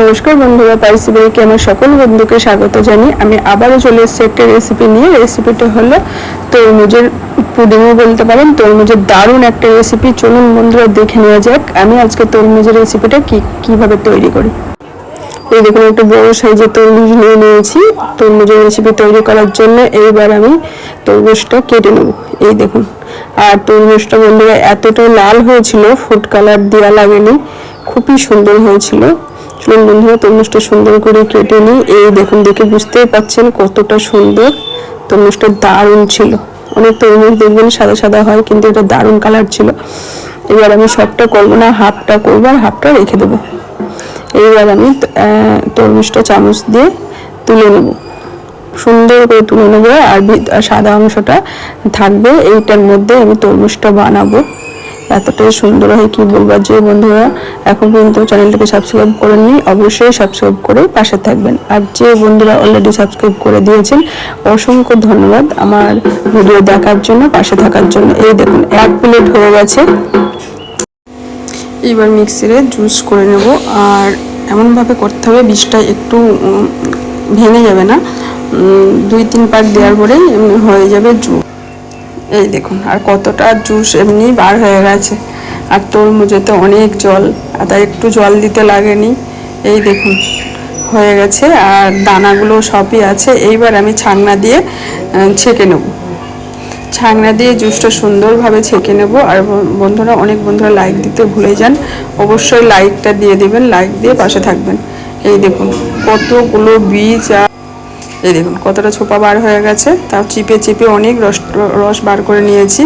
নমস্কার বন্ধুরা, পাইসি বেরিকে আমার সকল বন্ধুকে স্বাগত জানি। আমি আবারও চলে এসেছি একটা রেসিপি নিয়ে। রেসিপিটা হলো তরমুজের পুডিংও বলতে পারেন। তরমুজের দারুণ একটা রেসিপি, চলুন বন্ধুরা দেখে নেওয়া যাক আমি আজকে তরমুজের রেসিপিটা কিভাবে তৈরি করি। এই দেখুন, একটা বড় সাইজের তরমুজ নিয়ে নিয়েছি তরমুজের রেসিপি তৈরি করার জন্য। এইবার আমি তরমুজটা কেটে নেব। এই দেখুন, আর তরমুজটা বন্ধুরা এতটা লাল হয়েছিল, ফুড কালার দেওয়া লাগেনি, খুবই সুন্দর হয়েছিল। চলুন বন্ধুরা তরমুজটা সুন্দর করে কেটে নিই। এই দেখুন, দেখে বুঝতেই পাচ্ছেন কতটা সুন্দর। তরমুজটা দারুণ ছিল। অনেক তরমুজ দেখবেন সাদা সাদা হয়, কিন্তু এটা দারুণ কালার ছিল। এবার আমি সবটা করবো না, হাফটা করবো আর হাফটা রেখে দেবো। এইবার আমি তরমুজটা চামচ দিয়ে তুলে নেব, সুন্দর করে তুলে নেবো। আর সাদা অংশটা থাকবে, এইটার মধ্যে আমি তরমুজটা বানাবো। এতটাই সুন্দর হয় কি বলবো। যে বন্ধুরা এখন পর্যন্ত চ্যানেলটাকে সাবস্ক্রাইব করেননি, অবশ্যই সাবস্ক্রাইব করে পাশে থাকবেন। আর যে বন্ধুরা অলরেডি সাবস্ক্রাইব করে দিয়েছেন, অসংখ্য ধন্যবাদ আমার ভিডিও দেখার জন্য, পাশে থাকার জন্য। এই দেখুন, 1 প্লেট হয়ে গেছে। এবার মিক্সিতে জুস করে নেব। আর এমনভাবে করতে হবে বীজটা একটু ভেঙে যাবে না, 2-3 পাক দেওয়ার পরেই হয়ে যাবে জুস। এই দেখুন, আর কতটা জুস এমনি বার হয়ে গেছে। আর তরমুজেতে অনেক জল, তাই একটু জল দিতে লাগেনি। এই দেখুন হয়ে গেছে, আর দানাগুলো সবই আছে। এইবার আমি ছাঁকনা দিয়ে ছেঁকে নেব। ছাঁকনা দিয়ে জুসটা সুন্দরভাবে ছেঁকে নেব। আর বন্ধুরা, অনেক বন্ধুরা লাইক দিতে ভুলে যান, অবশ্যই লাইকটা দিয়ে দেবেন, লাইক দিয়ে পাশে থাকবেন। এই দেখুন কতগুলো বীজ, আর এই দেখুন কতটা ছোপা বার হয়ে গেছে। তাও চিপে চিপে অনেক রস বার করে নিয়েছি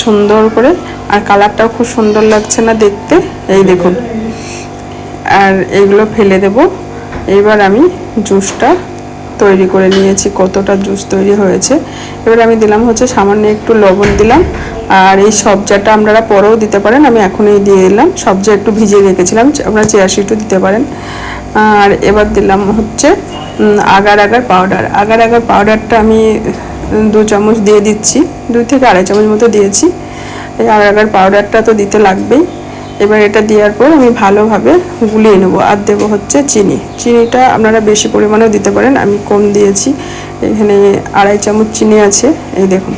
সুন্দর করে। আর কালারটাও খুব সুন্দর লাগছে না দেখতে, এই দেখুন। আর এইগুলো ফেলে দেব। এইবার আমি জুসটা তৈরি করে নিয়েছি, কতটা জুস তৈরি হয়েছে। এবার আমি দিলাম হচ্ছে সামান্য একটু লবণ দিলাম। আর এই সবজাটা আপনারা পরেও দিতে পারেন, আমি এখনই দিয়ে দিলাম। সবজা একটু ভিজিয়ে রেখেছিলাম, আপনারা চিয়া সিডও দিতে পারেন। আর এবার দিলাম হচ্ছে আগার পাউডার। আগার পাউডারটা আমি 2 চামচ দিয়ে দিচ্ছি, 2 থেকে আড়াই চামচ মতো দিয়েছি। এই আগার পাউডারটা তো দিতে লাগবেই। এবার এটা দেওয়ার পর আমি ভালোভাবে গুলিয়ে নেব। আর দেবো হচ্ছে চিনিটা আপনারা বেশি পরিমাণেও দিতে পারেন, আমি কম দিয়েছি। এখানে আড়াই চামচ চিনি আছে। এই দেখুন,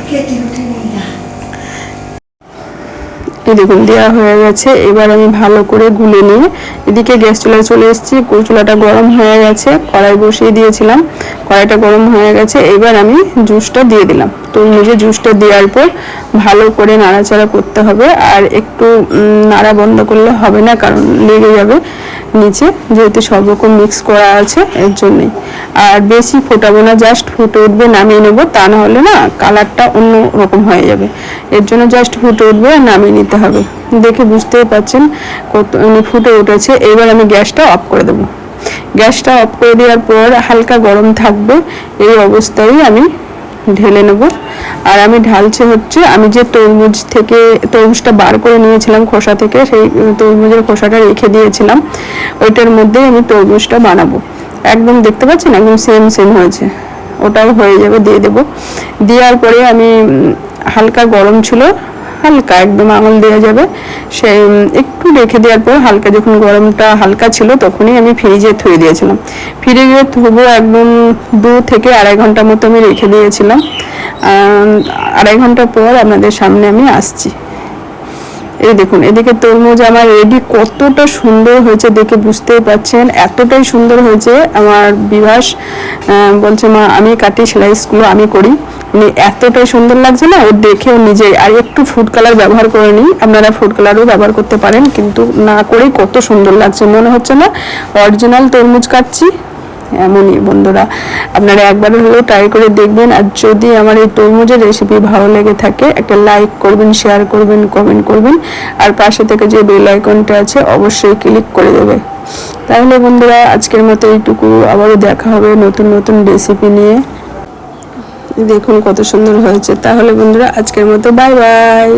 এই দেখুন দেওয়া হয়ে গেছে। এবার আমি ভালো করে গুলে নিয়ে এদিকে গ্যাস চুলায় চলে এসেছি। চুলাটা গরম হয়ে গেছে, কড়াই বসিয়ে দিয়েছিলাম, কড়াইটা গরম হয়ে গেছে। এবার আমি জুসটা দিয়ে দিলাম। তরমুজের জুসটা দেওয়ার পর ভালো করে নাড়াচাড়া করতে হবে। আর একটু নাড়া বন্ধ করলে হবে না, কারণ লেগে যাবে নিচে, যেহেতু সব রকম মিক্স করা আছে, এর জন্যই। আর বেশি ফোটাবো না, জাস্ট ফুটে উঠবে নামিয়ে নেবো, তা না হলে না কালারটা অন্য রকম হয়ে যাবে। এর জন্য জাস্ট ফুটে উঠবে আর নামিয়ে নিতে হবে। দেখে বুঝতেই পারছেন কত ফুটে উঠেছে। এইবার আমি গ্যাসটা অফ করে দেবো। গ্যাসটা অফ করে দেওয়ার পর হালকা গরম থাকবে, এই অবস্থায় আমি ঢেলে নেব। আর আমি ঢালছি হচ্ছে, আমি যে তরমুজটা বার করে নিয়েছিলাম খোসা থেকে, সেই তরমুজের খোসাটা রেখে দিয়েছিলাম, ওইটার মধ্যে আমি তরমুজটা বানাবো। একদম দেখতে পাচ্ছেন একদম সেম হয়েছে, ওটাও হয়ে যাবে, দিয়ে দেবো। দেওয়ার পরে আমি হালকা গরম ছিল, হালকা একদম আঙুল দেওয়া যাবে, সে একটু রেখে দেওয়ার পর হালকা, যখন গরমটা হালকা ছিল তখনই আমি ফ্রিজে থুয়ে দিয়েছিলাম। ফ্রিজে থুবো একদম 2 থেকে আড়াই ঘন্টা মতো আমি রেখে দিয়েছিলাম। আড়াই ঘন্টা পর আপনাদের সামনে আমি আসছি। এই দেখুন, এদিকে তরমুজ আমার রেডি। কতটা সুন্দর হয়েছে দেখে বুঝতেই পারছেন, এতটাই সুন্দর হয়েছে। আমার বিভাস বলছে, মা আমি কাটি, সেলাইগুলো আমি করি। এতটাই সুন্দর লাগছে না, ও দেখেও নিজেই। আর একটু ফুড কালার ব্যবহার করে নিই, আপনারা ফুড কালারও ব্যবহার করতে পারেন, কিন্তু না করেই কত সুন্দর লাগছে, মনে হচ্ছে না অরিজিনাল তরমুজ কাটছি। এমনই বন্ধুরা, আপনারা একবার হলেও ট্রাই করে দেখবেন। আর যদি আমার এই তরমুজের রেসিপি ভালো লেগে থাকে, একটা লাইক করবেন, শেয়ার করবেন, কমেন্ট করবেন। আর পাশে থেকে যে বেল আইকনটা আছে অবশ্যই ক্লিক করে দেবে। তাহলে বন্ধুরা আজকের মতো এইটুকু, আবারও দেখা হবে নতুন রেসিপি নিয়ে। দেখুন কত সুন্দর হয়েছে। তাহলে বন্ধুরা আজকের মতো বাই বাই।